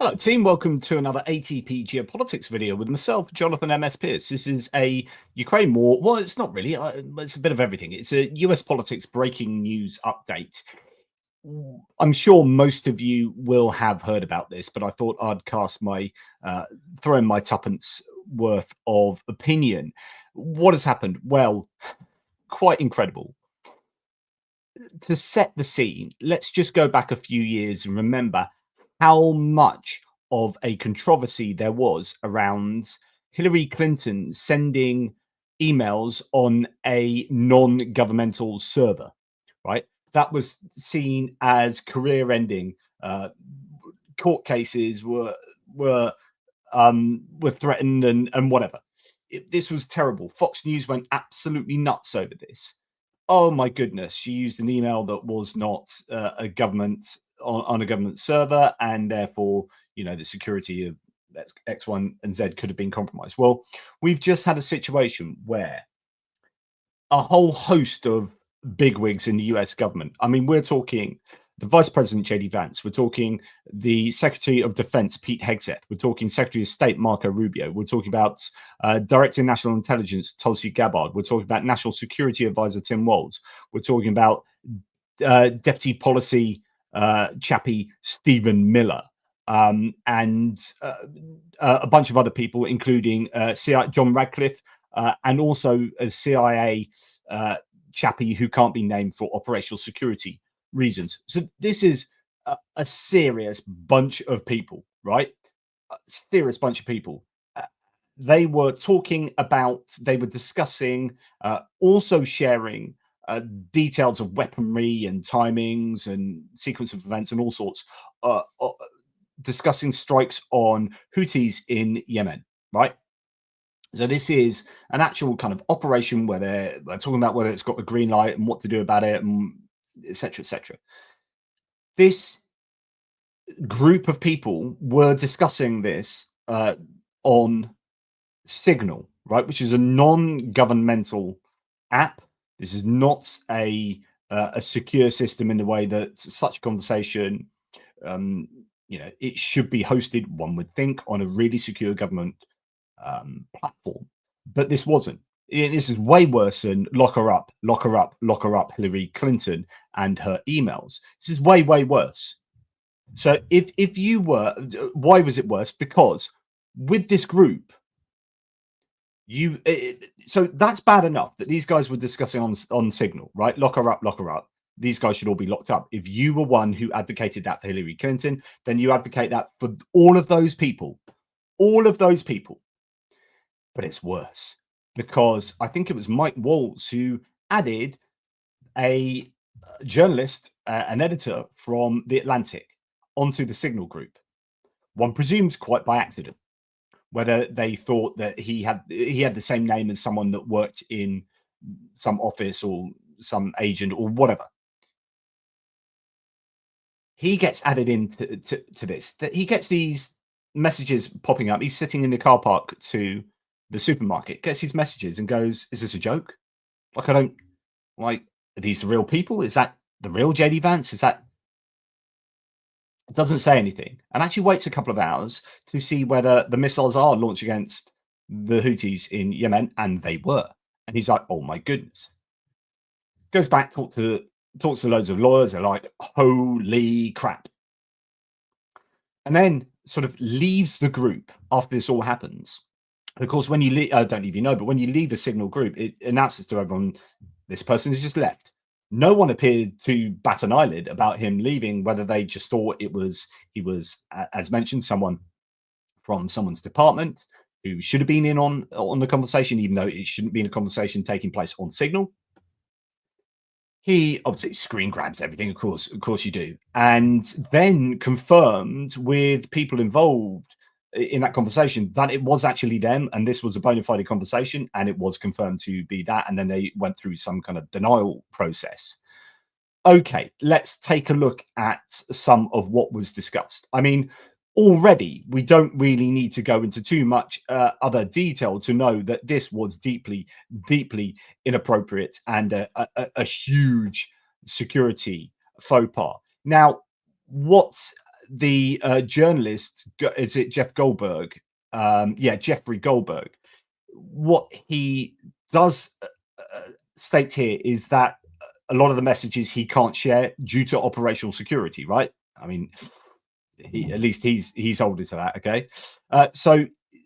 Hello team, welcome to another ATP Geopolitics video with myself, Jonathan MS Pierce. This is a Ukraine war. Well, it's not really, it's a bit of everything. It's a US politics breaking news update. I'm sure most of you will have heard about this, but I thought I'd cast my, throw in my tuppence worth of opinion. What has happened? Well, quite incredible. To set the scene, let's just go back a few years and remember how much of a controversy there was around Hillary Clinton sending emails on a non-governmental server, right? That was seen as career-ending. Court cases were threatened and whatever. This was terrible. Fox News went absolutely nuts over this. Oh my goodness, she used an email that was not a government on a government server, and therefore, you know, the security of X, Y, and Z could have been compromised. Well, we've just had a situation where a whole host of bigwigs in the US government, I mean, we're talking the Vice President, J.D. Vance, we're talking the Secretary of Defense, Pete Hegseth, we're talking Secretary of State, Marco Rubio, we're talking about Director of National Intelligence, Tulsi Gabbard, we're talking about National Security Advisor, Tim Walz, we're talking about Deputy Policy chappie, Stephen Miller, and a bunch of other people, including John Radcliffe, and also a CIA chappie who can't be named for operational security reasons. So this is a serious bunch of people, right? A serious bunch of people. They were talking about, they were discussing, also sharing details of weaponry and timings and sequence of events and all sorts, discussing strikes on Houthis in Yemen, right? So this is an actual kind of operation where they're talking about whether it's got a green light and what to do about it, and et cetera, et cetera. This group of people were discussing this on Signal, right, which is a non-governmental app. This is not a secure system in the way that such conversation, you know, it should be hosted, one would think, on a really secure government platform. But this wasn't. This is way worse than lock her up, lock her up, lock her up, Hillary Clinton and her emails. This is way, way worse. So if you were, why was it worse? Because with this group, so that's bad enough that these guys were discussing on Signal, right? Lock her up, lock her up. These guys should all be locked up. If you were one who advocated that for Hillary Clinton, then you advocate that for all of those people, all of those people. But it's worse because I think it was Mike Waltz who added a journalist, an editor from The Atlantic onto the Signal group. One presumes quite by accident, whether they thought that he had the same name as someone that worked in some office or some agent or whatever. He gets added into to this. That he gets these messages popping up. He's sitting in the car park to the supermarket, gets his messages and goes, "Is this a joke? Like, I don't like, are these the real people? Is that the real JD Vance? Is that?" It doesn't say anything, and actually waits a couple of hours to see whether the missiles are launched against the Houthis in Yemen, and they were. And he's like, "Oh my goodness!" Goes back, talks to loads of lawyers. They're like, "Holy crap!" And then sort of leaves the group after this all happens. And of course, when you leave, I don't even know, but when you leave a Signal group, it announces to everyone, this person has just left. No one appeared to bat an eyelid about him leaving, whether they just thought he was, as mentioned, someone from someone's department who should have been in on the conversation, even though it shouldn't be in a conversation taking place on Signal. He obviously screen grabs everything, of course you do, and then confirmed with people involved in that conversation that it was actually them, and this was a bona fide conversation, and it was confirmed to be that, and then they went through some kind of denial process. Okay, let's take a look at some of what was discussed. I mean, already we don't really need to go into too much other detail to know that this was deeply, deeply inappropriate and a huge security faux pas. Now, what the journalist, is it Jeff Goldberg? Yeah, Jeffrey Goldberg. What he does state here is that a lot of the messages he can't share due to operational security, right? I mean, at least he's holding to that. Okay, so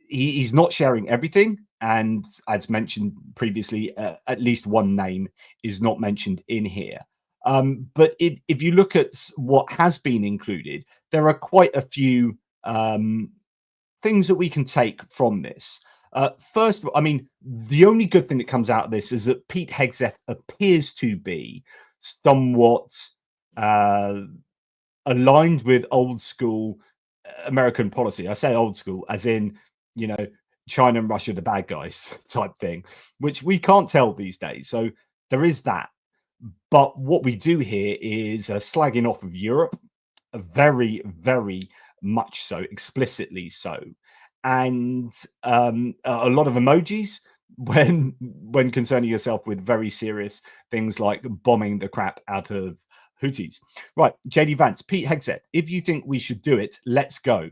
he's not sharing everything, and as mentioned previously, at least one name is not mentioned in here. But if you look at what has been included, there are quite a few things that we can take from this. First of all, I mean, the only good thing that comes out of this is that Pete Hegseth appears to be somewhat aligned with old school American policy. I say old school as in, China and Russia, the bad guys type thing, which we can't tell these days. So there is that. But what we do here is slagging off of Europe, very, very much so, explicitly so, and a lot of emojis when concerning yourself with very serious things like bombing the crap out of Houthis. Right, JD Vance, Pete Hegseth, if you think we should do it, let's go.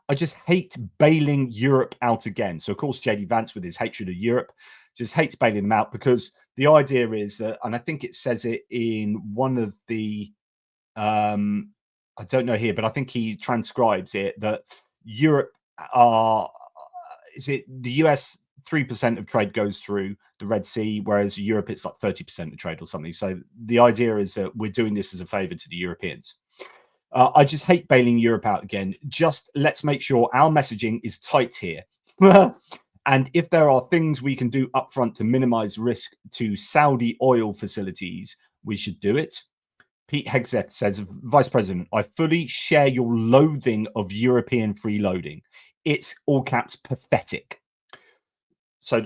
I just hate bailing Europe out again. So, of course, JD Vance, with his hatred of Europe, just hates bailing them out because the idea is, and I think it says it in one of the, I don't know here, but I think he transcribes it that Europe are, is it the US 3% of trade goes through the Red Sea, whereas Europe it's like 30% of trade or something. So the idea is that we're doing this as a favor to the Europeans. I just hate bailing Europe out again. Just let's make sure our messaging is tight here. And if there are things we can do upfront to minimize risk to Saudi oil facilities, we should do it. Pete Hegseth says, Vice President, I fully share your loathing of European freeloading. It's all caps pathetic. So,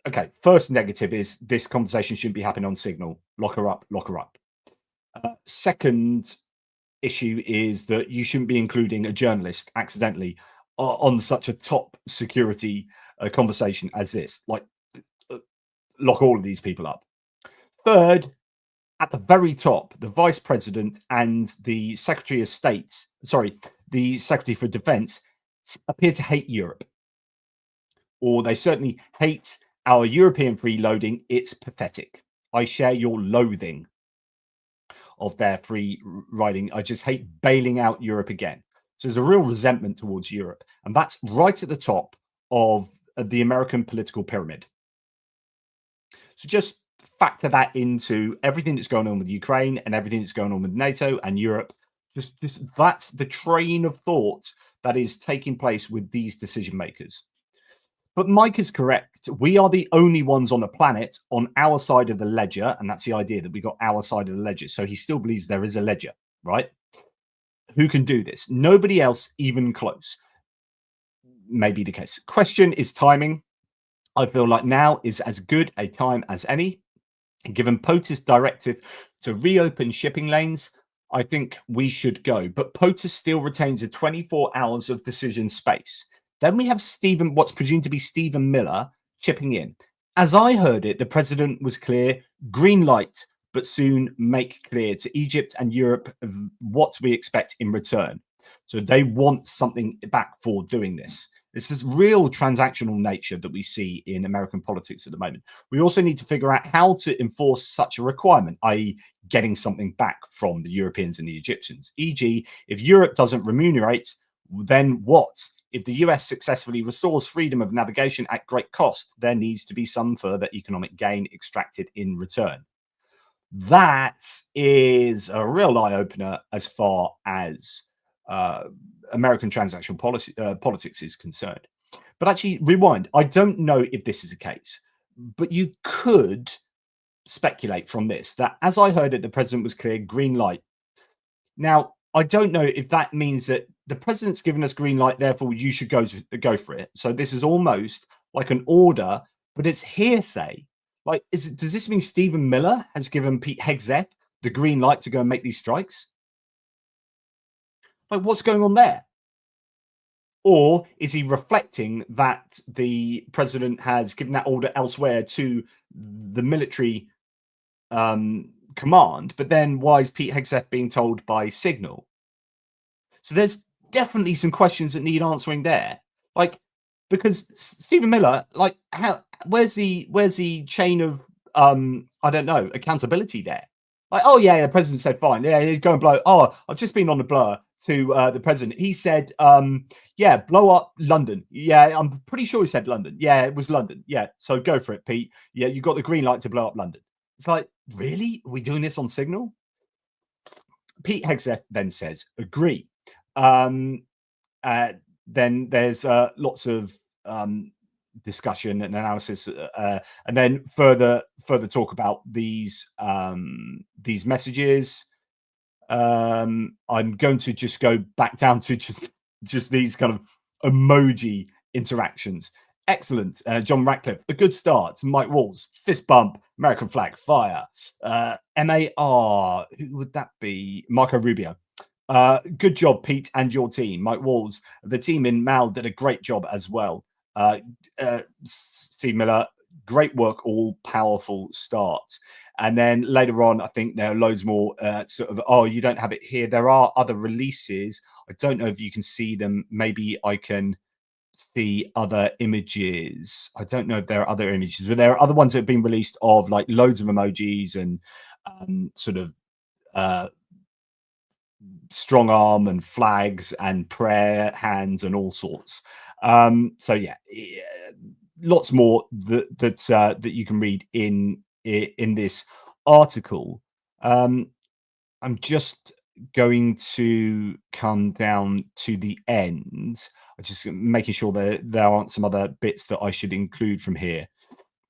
okay, first negative is this conversation shouldn't be happening on Signal. Lock her up, lock her up. Second issue is that you shouldn't be including a journalist accidentally on such a top security conversation as this. Like, lock all of these people up. Third, at the very top, the Vice President and the Secretary of State, the Secretary for Defense, appear to hate Europe. Or they certainly hate our European freeloading. It's pathetic. I share your loathing of their free riding. I just hate bailing out Europe again. So there's a real resentment towards Europe. And that's right at the top of the American political pyramid. So just factor that into everything that's going on with Ukraine and everything that's going on with NATO and Europe. Just that's the train of thought that is taking place with these decision makers. But Mike is correct. We are the only ones on the planet on our side of the ledger. And that's the idea that we got our side of the ledger. So he still believes there is a ledger, right? Who can do this? Nobody else even close. May be the case. Question is timing. I feel like now is as good a time as any. And given POTUS directive to reopen shipping lanes, I think we should go. But POTUS still retains a 24 hours of decision space. Then we have what's presumed to be Stephen Miller, chipping in. As I heard it, the president was clear, green light, but soon make clear to Egypt and Europe what we expect in return. So they want something back for doing this. This is real transactional nature that we see in American politics at the moment. We also need to figure out how to enforce such a requirement, i.e. getting something back from the Europeans and the Egyptians. E.g., if Europe doesn't remunerate, then what? If the US successfully restores freedom of navigation at great cost, there needs to be some further economic gain extracted in return. That is a real eye-opener as far as American transactional politics is concerned. But actually, rewind. I don't know if this is the case, but you could speculate from this that, as I heard it, the president was clear, green light. Now, I don't know if that means that the president's given us green light, therefore you should go for it. So this is almost like an order, but it's hearsay. Like, does this mean Stephen Miller has given Pete Hegseth the green light to go and make these strikes? Like, what's going on there? Or is he reflecting that the president has given that order elsewhere to the military command? But then why is Pete Hegseth being told by Signal? So there's definitely some questions that need answering there. Like, because Stephen Miller, like, where's the chain of I don't know, accountability there? Like, oh yeah, the president said fine. Yeah, he's going to blow. Oh, I've just been on the blur to the president. He said, yeah, blow up London. Yeah, I'm pretty sure he said London. Yeah, it was London. Yeah, so go for it, Pete. Yeah, you got the green light to blow up London. It's like, really? Are we doing this on Signal? Pete Hegseth then says, agree. Then there's lots of discussion and analysis, and then further talk about these messages. I'm going to just go back down to just these kind of emoji interactions. Excellent, John Ratcliffe. A good start. Mike Walls, fist bump, American flag, fire. MAR, who would that be? Marco Rubio. Good job, Pete, and your team. Mike Walls, the team in Mal did a great job as well. Steve Miller, great work, all powerful start. And then later on, I think there are loads more sort of, oh, you don't have it here. There are other releases. I don't know if you can see them. Maybe I can see other images. I don't know if there are other images, but there are other ones that have been released of like loads of emojis and sort of strong arm and flags and prayer hands and all sorts. So yeah, lots more that you can read in this article. I'm just going to come down to the end. I'm just making sure that there aren't some other bits that I should include from here.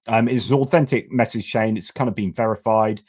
It's an authentic message chain. It's kind of been verified.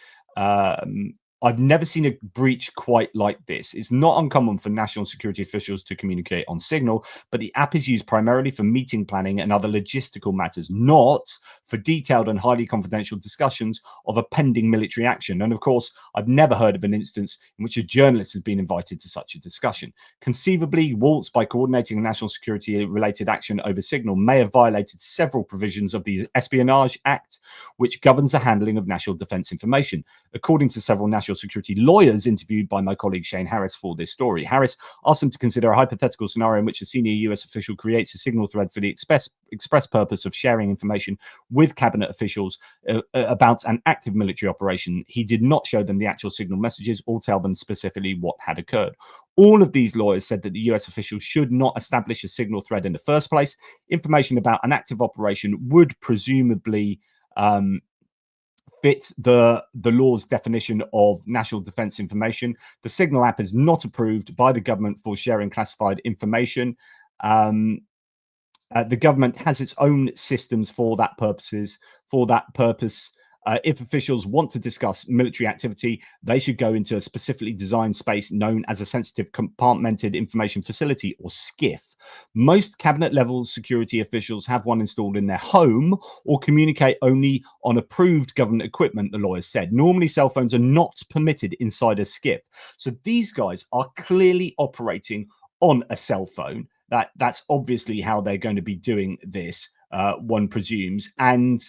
I've never seen a breach quite like this. It's not uncommon for national security officials to communicate on Signal, but the app is used primarily for meeting planning and other logistical matters, not for detailed and highly confidential discussions of a pending military action. And of course, I've never heard of an instance in which a journalist has been invited to such a discussion. Conceivably, Waltz, by coordinating a national security-related action over Signal, may have violated several provisions of the Espionage Act, which governs the handling of national defense information. According to several national security lawyers interviewed by my colleague Shane Harris for this story, Harris asked them to consider a hypothetical scenario in which a senior US official creates a Signal thread for the express purpose of sharing information with cabinet officials about an active military operation. He did not show them the actual Signal messages or tell them specifically what had occurred. All of these lawyers said that the US official should not establish a Signal thread in the first place. Information about an active operation would presumably fit the law's definition of national defense information. The Signal app is not approved by the government for sharing classified information. The government has its own systems for that purpose. If officials want to discuss military activity, they should go into a specifically designed space known as a sensitive compartmented information facility, or SCIF. Most cabinet level security officials have one installed in their home or communicate only on approved government equipment, the lawyers said. Normally, cell phones are not permitted inside a SCIF. So these guys are clearly operating on a cell phone. That's obviously how they're going to be doing this, one presumes. And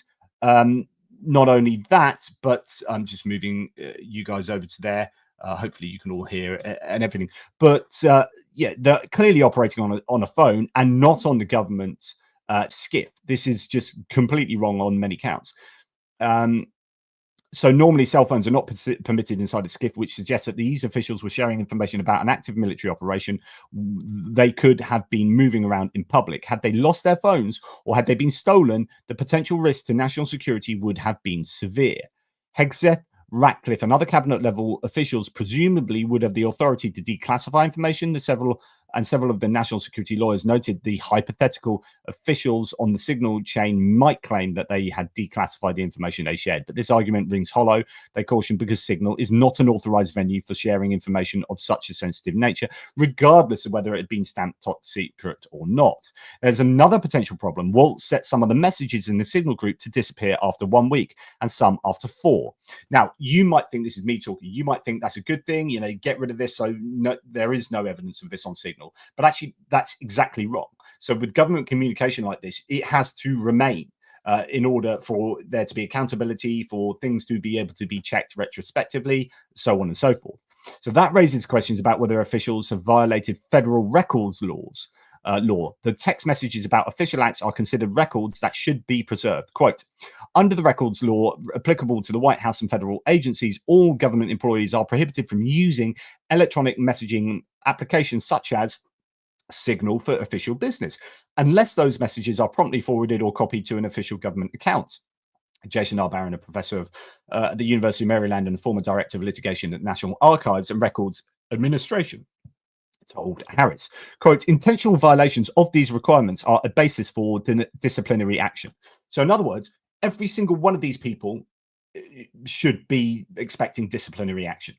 not only that, but I'm just moving you guys over to there. Hopefully you can all hear and everything. But yeah, they're clearly operating on a phone and not on the government SCIF. This is just completely wrong on many counts. So normally cell phones are not permitted inside a SCIF, which suggests that these officials were sharing information about an active military operation. They could have been moving around in public. Had they lost their phones or had they been stolen, the potential risk to national security would have been severe. Hegseth, Ratcliffe, and other cabinet level officials presumably would have the authority to declassify information. Several of the national security lawyers noted the hypothetical officials on the Signal chain might claim that they had declassified the information they shared. But this argument rings hollow, they caution, because Signal is not an authorized venue for sharing information of such a sensitive nature, regardless of whether it had been stamped top secret or not. There's another potential problem. Waltz set some of the messages in the Signal group to disappear after 1 week and some after 4. Now, you might think this is me talking. You might think that's a good thing. You know, get rid of this. So no, there is no evidence of this on Signal. But actually, that's exactly wrong. So with government communication like this, it has to remain in order for there to be accountability, for things to be able to be checked retrospectively, so on and so forth. So that raises questions about whether officials have violated federal records laws. The text messages about official acts are considered records that should be preserved. Quote, under the records law applicable to the White House and federal agencies, all government employees are prohibited from using electronic messaging applications such as Signal for official business, unless those messages are promptly forwarded or copied to an official government account. Jason R. Barron, a professor of the University of Maryland and former director of litigation at National Archives and Records Administration, told Harris, quote, intentional violations of these requirements are a basis for disciplinary action. So in other words, every single one of these people should be expecting disciplinary action.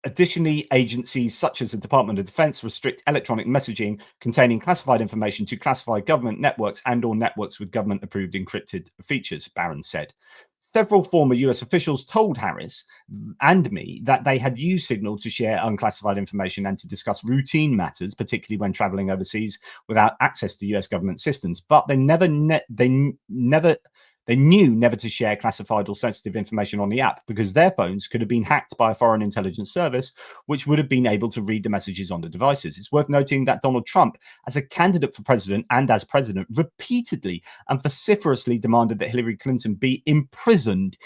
Additionally, agencies such as the Department of Defense restrict electronic messaging containing classified information to classified government networks and/or networks with government-approved encrypted features, Barron said. Several former US officials told Harris and me that they had used Signal to share unclassified information and to discuss routine matters, particularly when traveling overseas without access to US government systems. But they knew never to share classified or sensitive information on the app because their phones could have been hacked by a foreign intelligence service, which would have been able to read the messages on the devices. It's worth noting that Donald Trump, as a candidate for president and as president, repeatedly and vociferously demanded that Hillary Clinton be imprisoned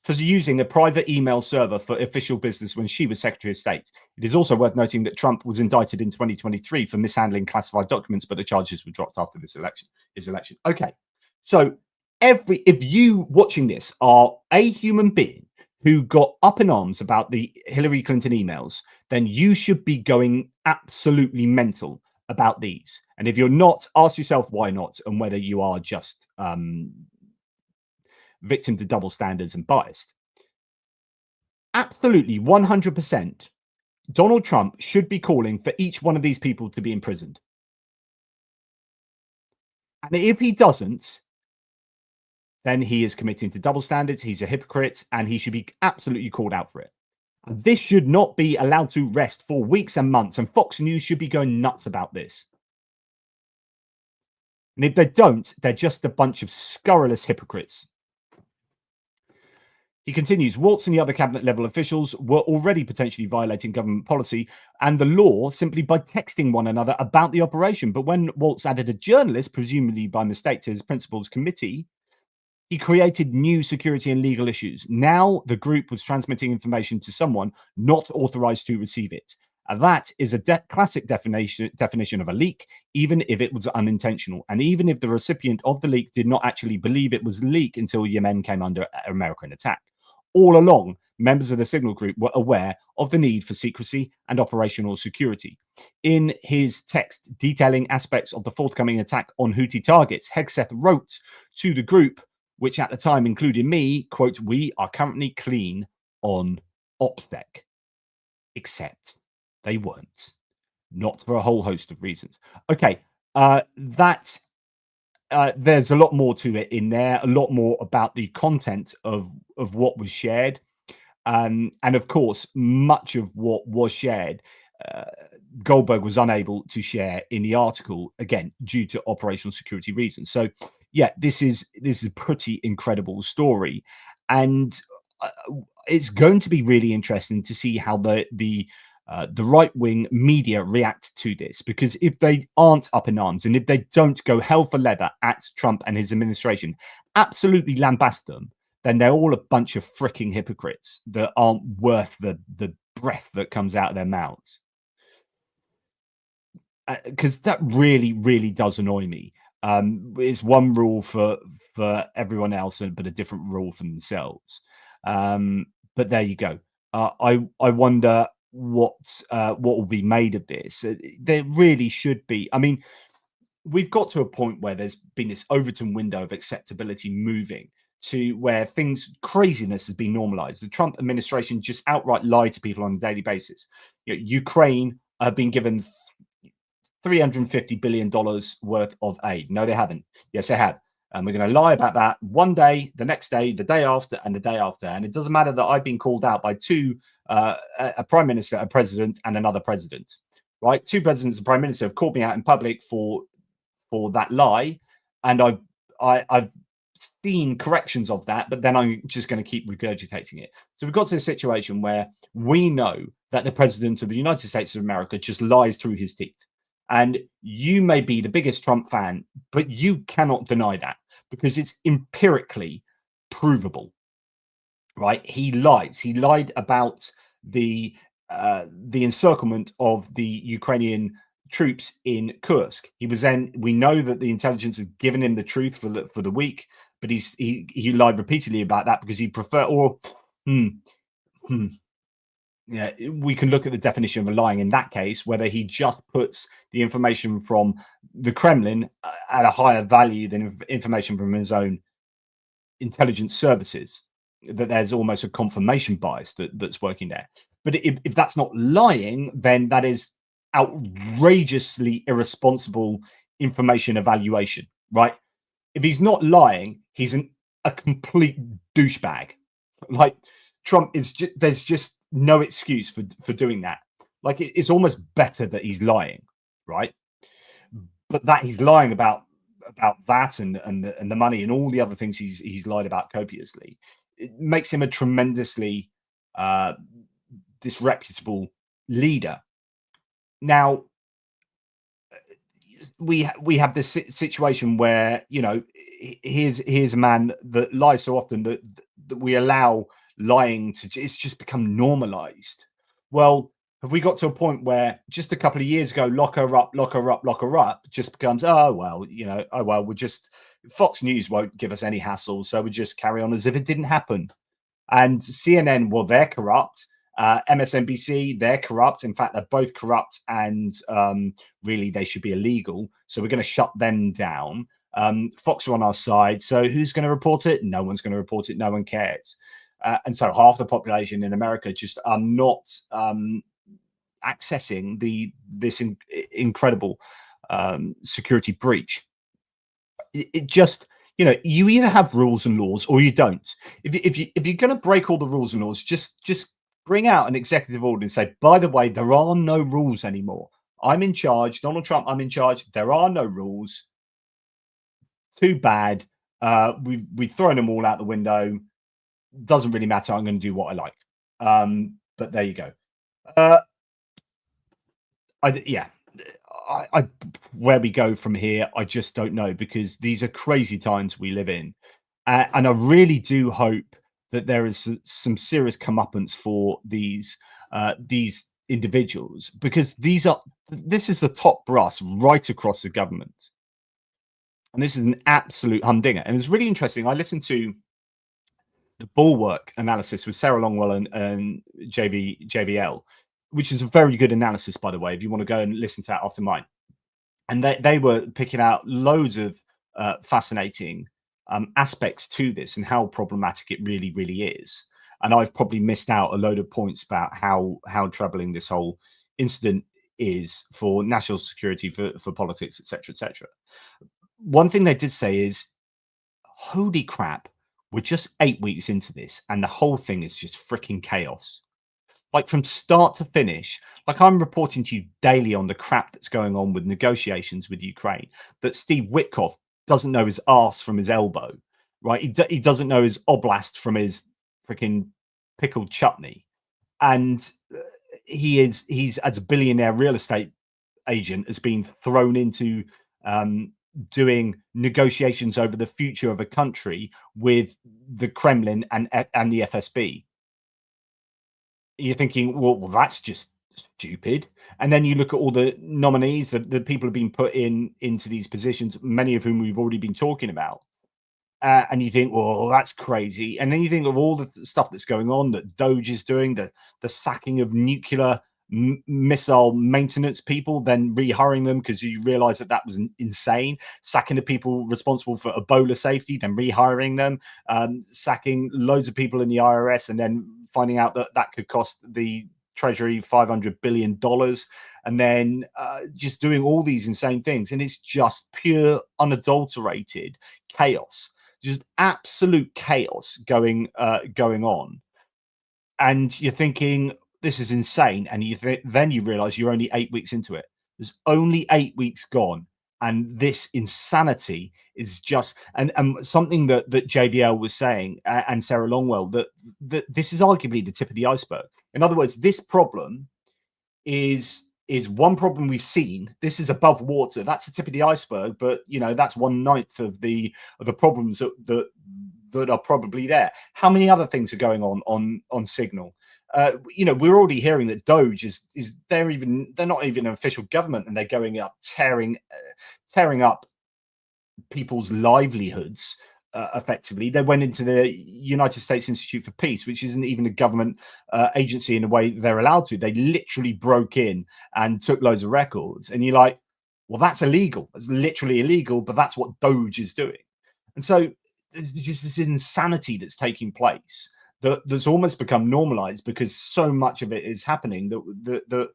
for using a private email server for official business when she was Secretary of State. It is also worth noting that Trump was indicted in 2023 for mishandling classified documents, but the charges were dropped after his election. Okay, so if you watching this are a human being who got up in arms about the Hillary Clinton emails, then you should be going absolutely mental about these. And if you're not, ask yourself why not, and whether you are just victim to double standards and biased. Absolutely, 100%. Donald Trump should be calling for each one of these people to be imprisoned. And if he doesn't, then he is committing to double standards. He's a hypocrite, and he should be absolutely called out for it. And this should not be allowed to rest for weeks and months, and Fox News should be going nuts about this. And if they don't, they're just a bunch of scurrilous hypocrites. He continues, Waltz and the other cabinet level officials were already potentially violating government policy and the law simply by texting one another about the operation. But when Waltz added a journalist, presumably by mistake, to his principal's committee, he created new security and legal issues. Now the group was transmitting information to someone not authorized to receive it. And that is a classic definition of a leak, even if it was unintentional. And even if the recipient of the leak did not actually believe it was a leak until Yemen came under American attack. All along, members of the Signal Group were aware of the need for secrecy and operational security. In his text detailing aspects of the forthcoming attack on Houthi targets, Hegseth wrote to the group, which at the time included me, quote, we are currently clean on OPSEC. Except they weren't. Not for a whole host of reasons. Okay, there's a lot more to it in there, a lot more about the content of what was shared. And of course, much of what was shared, Goldberg was unable to share in the article, again, due to operational security reasons. So yeah, this is a pretty incredible story. And it's going to be really interesting to see how the right-wing media react to this, because if they aren't up in arms and if they don't go hell for leather at Trump and his administration, absolutely lambast them, then they're all a bunch of freaking hypocrites that aren't worth the breath that comes out of their mouths. Because that really, really does annoy me. It's one rule for everyone else, but a different rule for themselves. But there you go. I wonder what will be made of this. There really should be. I mean, we've got to a point where there's been this Overton window of acceptability moving to where craziness has been normalized. The Trump administration just outright lied to people on a daily basis. Ukraine have been given $350 billion worth of aid. No, they haven't. Yes, they have. And we're going to lie about that one day, the next day, the day after, and the day after. And it doesn't matter that I've been called out by a prime minister, a president, and another president, right? Two presidents and prime minister have called me out in public for that lie. And I've seen corrections of that, but then I'm just going to keep regurgitating it. So we've got to a situation where we know that the president of the United States of America just lies through his teeth. And you may be the biggest Trump fan, but you cannot deny that because it's empirically provable, right? He lies. He lied about the encirclement of the Ukrainian troops in Kursk. He was then. We know that the intelligence has given him the truth for the week, but he lied repeatedly about that because he preferred. Or, hmm, hmm, yeah, we can look at the definition of lying in that case, whether he just puts the information from the Kremlin at a higher value than information from his own intelligence services, that there's almost a confirmation bias that's working there. But if that's not lying, then that is outrageously irresponsible information evaluation, right? If he's not lying, he's a complete douchebag. Like Trump is there's just no excuse for doing that. Like it's almost better that he's lying, right? But that he's lying about that and the money and all the other things he's lied about copiously, it makes him a tremendously disreputable leader. Now we have this situation where, you know, here's a man that lies so often that we allow lying to it's just become normalized. Well, have we got to a point where just a couple of years ago, lock her up, lock her up, lock her up just becomes, oh, well, you know, oh, well, we'll just, Fox News won't give us any hassle. So we just carry on as if it didn't happen. And CNN, well, they're corrupt. MSNBC, they're corrupt. In fact, they're both corrupt and really they should be illegal. So we're going to shut them down. Fox are on our side. So who's going to report it? No one's going to report it. No one cares. And so half the population in America just are not accessing this incredible security breach. It just, you know, you either have rules and laws or you don't. If you're going to break all the rules and laws, just bring out an executive order and say, by the way, there are no rules anymore. I'm in charge, Donald Trump. I'm in charge. There are no rules. Too bad. We've thrown them all out the window. Doesn't really matter. I'm going to do what I like. But there you go. Where we go from here, I just don't know, because these are crazy times we live in, and I really do hope that there is some serious comeuppance for these individuals, because this is the top brass right across the government, and this is an absolute humdinger. And it's really interesting. I listened to the Bulwark analysis with Sarah Longwell and JVL, which is a very good analysis, by the way, if you want to go and listen to that after mine. And they were picking out loads of fascinating aspects to this and how problematic it really, really is. And I've probably missed out a load of points about how troubling this whole incident is for national security, for politics, etc., etc. One thing they did say is, holy crap, we're just 8 weeks into this and the whole thing is just freaking chaos. Like from start to finish, like I'm reporting to you daily on the crap that's going on with negotiations with Ukraine, that Steve Witkoff doesn't know his arse from his elbow, right? He doesn't know his oblast from his freaking pickled chutney. And he's as a billionaire real estate agent has been thrown into doing negotiations over the future of a country with the Kremlin and the FSB. You're thinking, well, that's just stupid. And then you look at all the nominees that the people have been put into these positions, many of whom we've already been talking about. And you think, well, that's crazy. And then you think of all the stuff that's going on that Doge is doing, the sacking of nuclear missile maintenance people, then rehiring them because you realize that was insane. Sacking the people responsible for Ebola safety, then rehiring them, sacking loads of people in the IRS, and then finding out that could cost the Treasury $500 billion, and then just doing all these insane things. And it's just pure, unadulterated chaos, just absolute chaos going on. And you're thinking, this is insane. And then you realize you're only 8 weeks into it. There's only 8 weeks gone. And this insanity is just, and something that JVL was saying, and Sarah Longwell, that this is arguably the tip of the iceberg. In other words, this problem is one problem we've seen. This is above water. That's the tip of the iceberg, but that's 1/9 of the problems that are probably there. How many other things are going on Signal? We're already hearing that Doge they're not even an official government, and they're going up tearing up people's livelihoods. Effectively, they went into the United States Institute for Peace, which isn't even a government agency in a way they're allowed to. They literally broke in and took loads of records, and you're like, well, that's illegal. It's literally illegal, but that's what Doge is doing. And so there's just this insanity that's taking place that's almost become normalized, because so much of it is happening that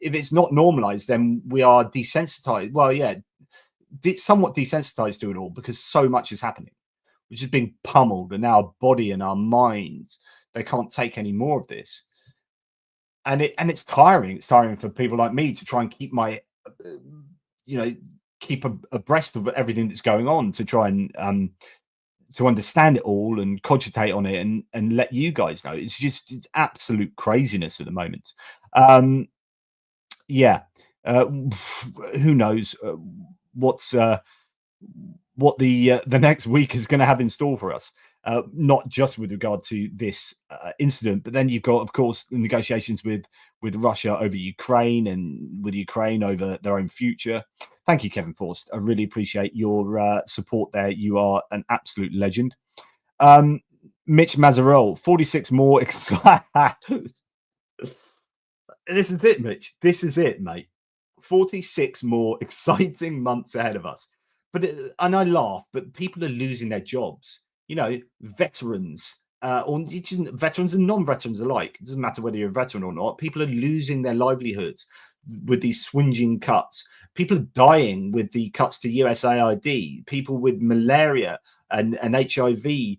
if it's not normalized, then we are desensitized. Well, yeah, somewhat desensitized to it all, because so much is happening, which is being pummeled, and our body and our minds, they can't take any more of this. And it's tiring. It's tiring for people like me to try and keep my, keep abreast of everything that's going on, to try and to understand it all and cogitate on it, and let you guys know. It's absolute craziness at the moment. Who knows what the next week is going to have in store for us, not just with regard to this incident, but then you've got, of course, the negotiations with Russia over Ukraine, and with Ukraine over their own future. Thank you, Kevin Forst. I really appreciate your support there. You are an absolute legend. Mitch Mazarol, 46 more exciting. This is it, Mitch. This is it, mate. 46 more exciting months ahead of us. And I laugh, but people are losing their jobs. Veterans, or veterans and non-veterans alike. It doesn't matter whether you're a veteran or not. People are losing their livelihoods with these swinging cuts. People are dying with the cuts to USAID. People with malaria and HIV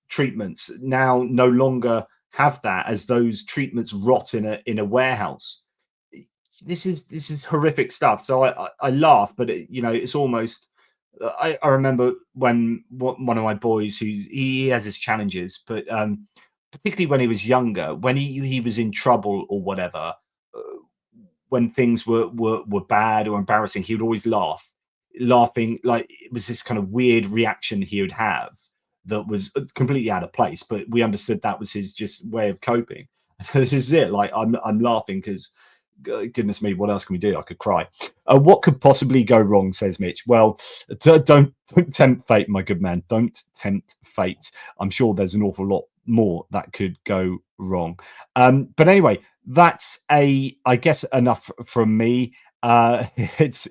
treatments now no longer have that, as those treatments rot in a warehouse. This is horrific stuff. So I laugh, but it's almost. I remember when one of my boys, he has his challenges, but particularly when he was younger, when he was in trouble or whatever, when things were bad or embarrassing, he would always laughing like it was this kind of weird reaction he would have that was completely out of place. But we understood that was his just way of coping. This is it. Like I'm laughing because, goodness me, what else can we do? I could cry. What could possibly go wrong, says Mitch? Well, don't tempt fate, my good man. Don't tempt fate. I'm sure there's an awful lot more that could go wrong. But anyway, that's I guess enough from me. It's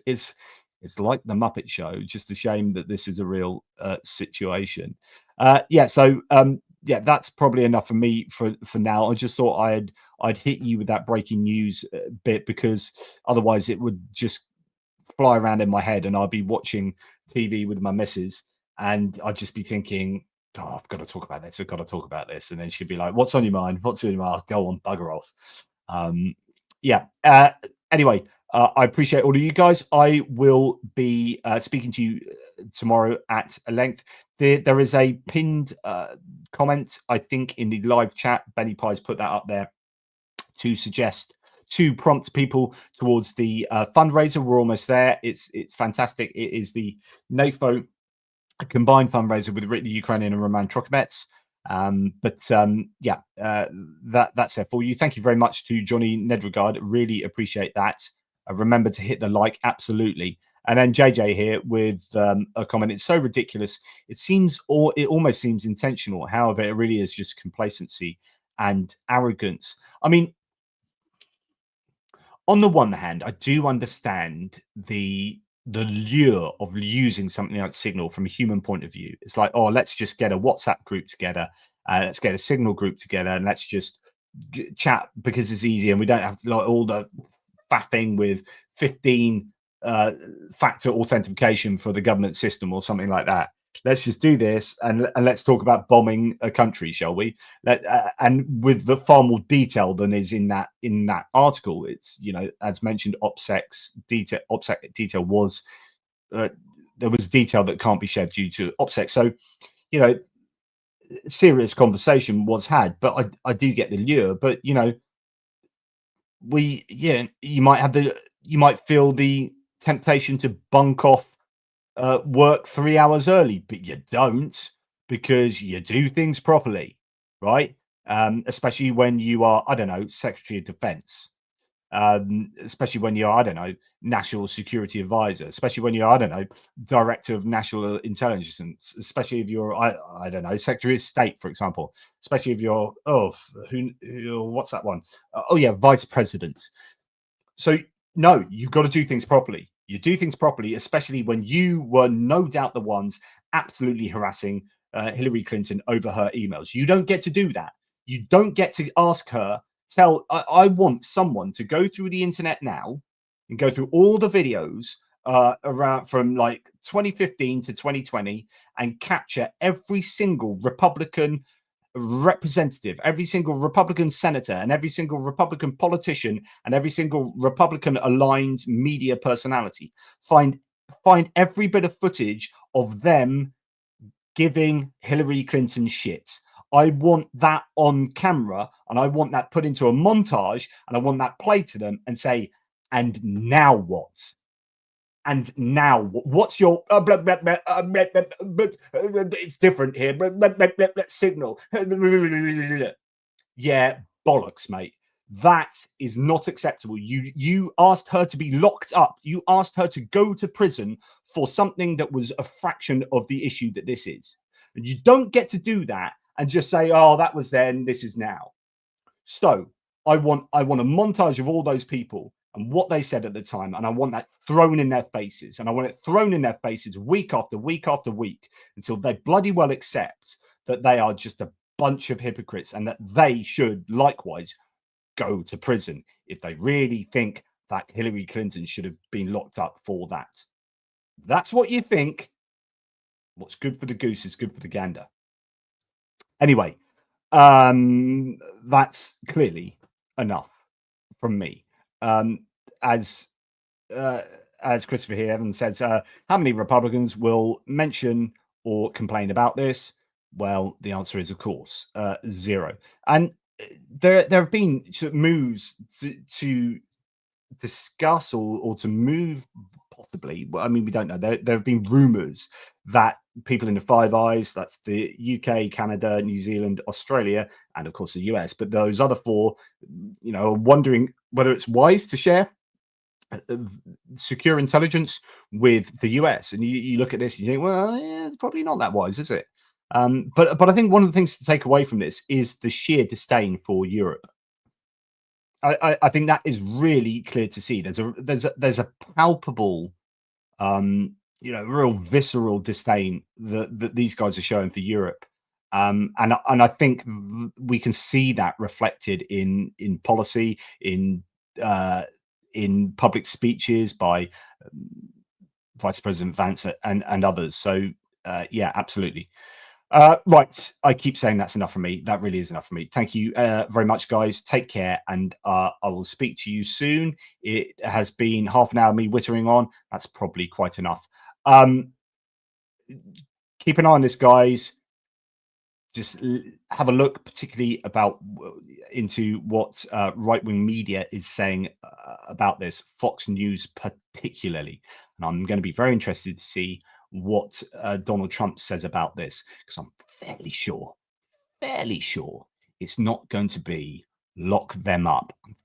like the Muppet Show. Just a shame that this is a real situation. That's probably enough for me for now. I just thought I'd hit you with that breaking news bit, because otherwise it would just fly around in my head, and I'd be watching TV with my missus, and I'd just be thinking, oh, I've got to talk about this. I've got to talk about this. And then she'd be like, what's on your mind? What's on your mind? Go on, bugger off. Anyway, I appreciate all of you guys. I will be speaking to you tomorrow at length. There is a pinned comment, I think, in the live chat. Benny Pie's put that up there to prompt people towards the fundraiser. We're almost there. It's fantastic. It is the NAFO combined fundraiser with the Ukrainian and Roman Trocomets. That's there for you. Thank you very much to Johnny Nedregard. Really appreciate that. Remember to hit the like, absolutely. And then JJ here with a comment. It's so ridiculous. It almost seems intentional. However, it really is just complacency and arrogance. I mean, on the one hand, I do understand the lure of using something like Signal from a human point of view. It's like, oh, let's just get a WhatsApp group together. Let's get a Signal group together, and let's just chat because it's easy, and we don't have to like all the faffing with 15 factor authentication for the government system or something like that. let's just do this and let's talk about bombing a country, shall we? And with the far more detail than is in that article. It's, as mentioned, OPSEC detail was there was detail that can't be shared due to OPSEC. So, serious conversation was had, but I do get the lure. But you might feel the temptation to bunk off work 3 hours early, but you don't, because you do things properly, right? Especially when you are, I don't know, Secretary of Defense, especially when you're, I don't know, National Security Advisor, especially when you're, I don't know, Director of National Intelligence, especially if you're, I don't know, Secretary of State, for example, especially if you're, what's that one? Oh yeah, Vice President. So no, you've got to do things properly. You do things properly, especially when you were no doubt the ones absolutely harassing Hillary Clinton over her emails. You don't get to do that. You don't get to ask her. I want someone to go through the internet now and go through all the videos around from like 2015 to 2020 and capture every single Republican representative, every single Republican senator, and every single Republican politician, and every single Republican aligned media personality. Find every bit of footage of them giving Hillary Clinton shit. I want that on camera, and I want that put into a montage, and I want that played to them and say, and now what? And now what's your it's different here, signal. Yeah, bollocks, mate. That is not acceptable. You asked her to be locked up. You asked her to go to prison for something that was a fraction of the issue that this is. And you don't get to do that and just say, oh, that was then, this is now. So I want a montage of all those people and what they said at the time, and I want that thrown in their faces, and I want it thrown in their faces week after week after week until they bloody well accept that they are just a bunch of hypocrites and that they should likewise go to prison if they really think that Hillary Clinton should have been locked up for that. That's what you think. What's good for the goose is good for the gander. Anyway, that's clearly enough from me. As Christopher here, Evans says, how many Republicans will mention or complain about this? Well, the answer is, of course, 0. And there have been moves to discuss or to move, possibly. I mean, we don't know. There have been rumours that people in the Five Eyes, that's the UK, Canada, New Zealand, Australia, and of course the US, but those other 4, are wondering whether it's wise to share secure intelligence with the US. And you look at this and you think, well, yeah, it's probably not that wise, is it? But I think one of the things to take away from this is the sheer disdain for Europe. I think that is really clear to see. There's a palpable, real visceral disdain that these guys are showing for Europe, and I think we can see that reflected in policy, in public speeches by Vice President Vance and others. So yeah, absolutely. Right, I keep saying that's enough for me. That really is enough for me. Thank you very much, guys. Take care, and I will speak to you soon. It has been half an hour of me wittering on. That's probably quite enough. Keep an eye on this, guys. Just have a look, particularly into what right-wing media is saying about this. Fox News, particularly, and I'm going to be very interested to see what Donald Trump says about this, because I'm fairly sure it's not going to be lock them up. I'm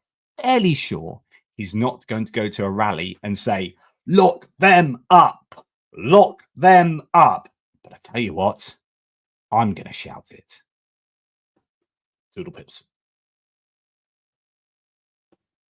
fairly sure he's not going to go to a rally and say, lock them up, lock them up. But I tell you what, I'm going to shout it. Toodle pips.